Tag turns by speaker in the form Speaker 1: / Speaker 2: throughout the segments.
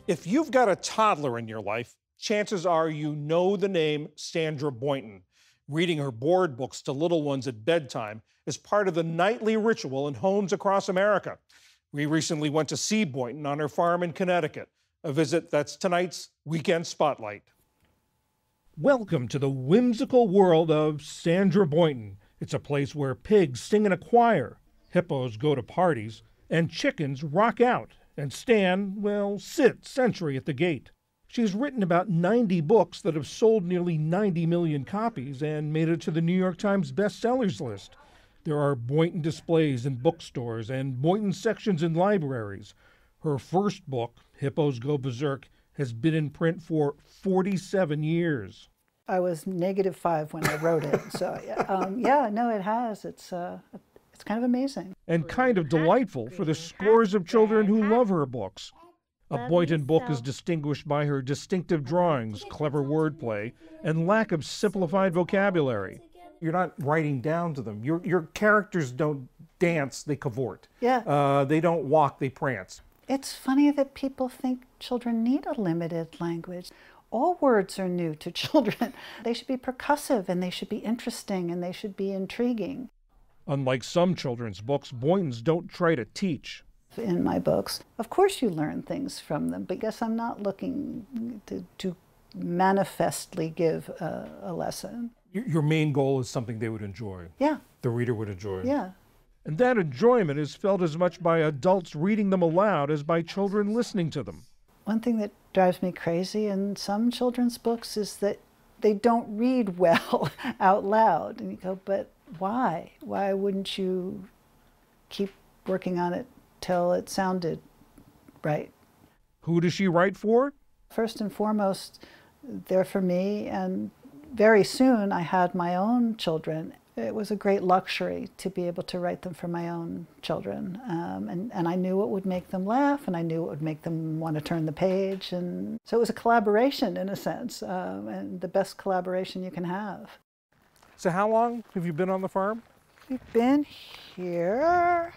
Speaker 1: If you've got a toddler in your life, chances are you know the name Sandra Boynton. Reading her board books to little ones at bedtime is part of the nightly ritual in homes across America. We recently went to see Boynton on her farm in Connecticut, a visit that's tonight's Weekend Spotlight. Welcome to the whimsical world of Sandra Boynton. It's a place where pigs sing in a choir, hippos go to parties, and chickens rock out and stand, well, sit sentry at the gate. She's written about 90 books that have sold nearly 90 million copies and made it to the New York Times bestsellers list. There are Boynton displays in bookstores and Boynton sections in libraries. Her first book, Hippos Go Berserk, has been in print for 47 years.
Speaker 2: I was -5 when I wrote it, so yeah, no, it has. It's kind of amazing.
Speaker 1: And kind of delightful for the scores of children who love her books. A Boynton book is distinguished by her distinctive drawings, clever wordplay, and lack of simplified vocabulary. You're not writing down to them. Your characters don't dance, they cavort.
Speaker 2: Yeah.
Speaker 1: They don't walk, they prance.
Speaker 2: It's funny that people think children need a limited language. All words are new to children. They should be percussive, and they should be interesting, and they should be intriguing.
Speaker 1: Unlike some children's books, Boynton's don't try to teach.
Speaker 2: In my books, of course you learn things from them, but yes, I'm not looking to manifestly give a lesson.
Speaker 1: Your main goal is something they would enjoy.
Speaker 2: Yeah.
Speaker 1: The reader would enjoy.
Speaker 2: Yeah.
Speaker 1: And that enjoyment is felt as much by adults reading them aloud as by children listening to them.
Speaker 2: One thing that drives me crazy in some children's books is that they don't read well out loud. And you go, but why? Why wouldn't you keep working on it till it sounded right?
Speaker 1: Who does she write for?
Speaker 2: First and foremost, they're for me, and very soon I had my own children. It was a great luxury to be able to write them for my own children. And I knew it would make them laugh, and I knew it would make them want to turn the page. And so it was a collaboration in a sense, and the best collaboration you can have.
Speaker 1: So how long have you been on the farm?
Speaker 2: We've been here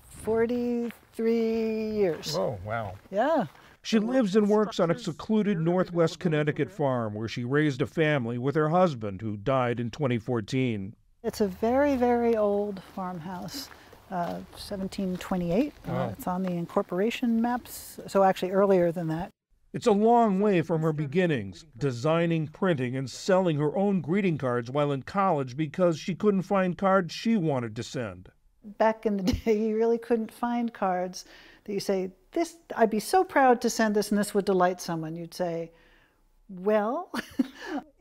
Speaker 2: 43 years.
Speaker 1: Oh, wow.
Speaker 2: Yeah.
Speaker 1: She lives and works on a secluded Northwest Connecticut farm where she raised a family with her husband, who died in 2014.
Speaker 2: It's a very, very old farmhouse, 1728.
Speaker 1: Wow.
Speaker 2: It's on the incorporation maps, so actually earlier than that.
Speaker 1: It's a long way from her beginnings, designing, printing, and selling her own greeting cards while in college because she couldn't find cards she wanted to send.
Speaker 2: Back in the day, you really couldn't find cards that you say, "This, I'd be so proud to send this, and this would delight someone." You'd say, well.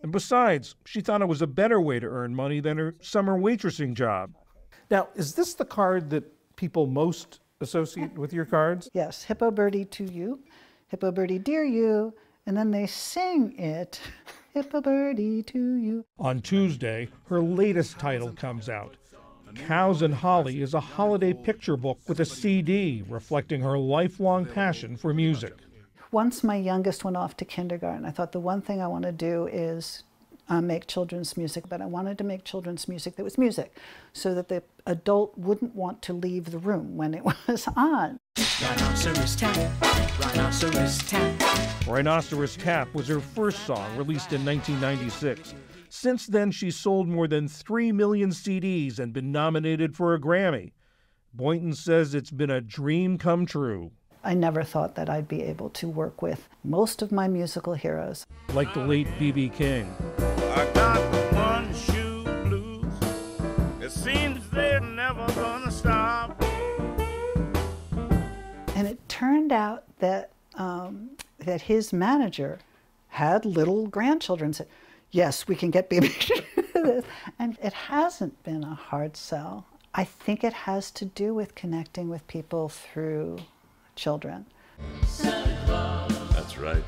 Speaker 1: And besides, she thought it was a better way to earn money than her summer waitressing job. Now, is this the card that people most associate with your cards?
Speaker 2: Yes, Hippo Birdie to you, Hippo Birdie dear you, and then they sing it, Hippo Birdie to you.
Speaker 1: On Tuesday, her latest title comes out. Cows and Holly is a holiday picture book with a CD reflecting her lifelong passion for music.
Speaker 2: Once my youngest went off to kindergarten, I thought the one thing I want to do is make children's music, but I wanted to make children's music that was music so that the adult wouldn't want to leave the room when it was on.
Speaker 3: Rhinoceros Tap, Rhinoceros Tap.
Speaker 1: Rhinoceros Tap was her first song, released in 1996. Since then, she's sold more than 3 million CDs and been nominated for a Grammy. Boynton says it's been a dream come true.
Speaker 2: I never thought that I'd be able to work with most of my musical heroes.
Speaker 1: Like the late B.B. King.
Speaker 4: I got the one shoe blues. It seems they're never gonna stop.
Speaker 2: And it turned out that that his manager had little grandchildren. Said, yes, we can get B.B. to do this. And it hasn't been a hard sell. I think it has to do with connecting with people through children.
Speaker 3: Santa Claus.
Speaker 5: That's right.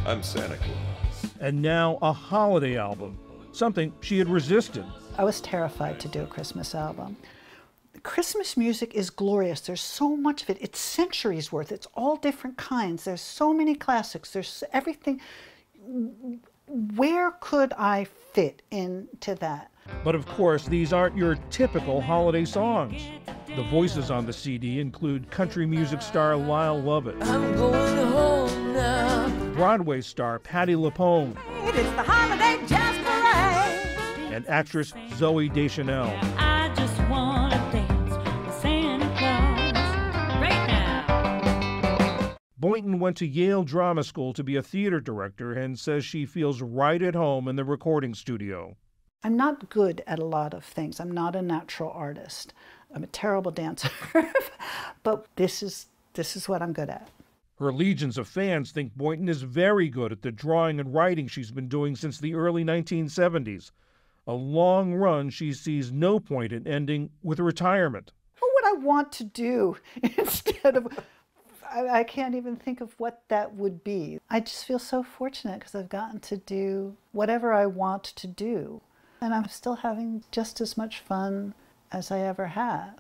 Speaker 5: I'm Santa Claus.
Speaker 1: And now a holiday album, something she had resisted.
Speaker 2: I was terrified to do a Christmas album. Christmas music is glorious. There's so much of it. It's centuries worth. It's all different kinds. There's so many classics. There's everything. Where could I fit into that?
Speaker 1: But of course, these aren't your typical holiday songs. The voices on the CD include country music star Lyle Lovett,
Speaker 3: I'm going home
Speaker 1: Broadway star Patti LuPone,
Speaker 3: It's the holiday jazz parade.
Speaker 1: and actress Zooey Deschanel.
Speaker 3: I just wanna dance with Santa Claus right now.
Speaker 1: Boynton went to Yale Drama School to be a theater director and says she feels right at home in the recording studio.
Speaker 2: I'm not good at a lot of things. I'm not a natural artist. I'm a terrible dancer, but this is what I'm good at.
Speaker 1: Her legions of fans think Boynton is very good at the drawing and writing she's been doing since the early 1970s. A long run she sees no point in ending with retirement.
Speaker 2: What would I want to do instead of, I can't even think of what that would be. I just feel so fortunate because I've gotten to do whatever I want to do. And I'm still having just as much fun as I ever have.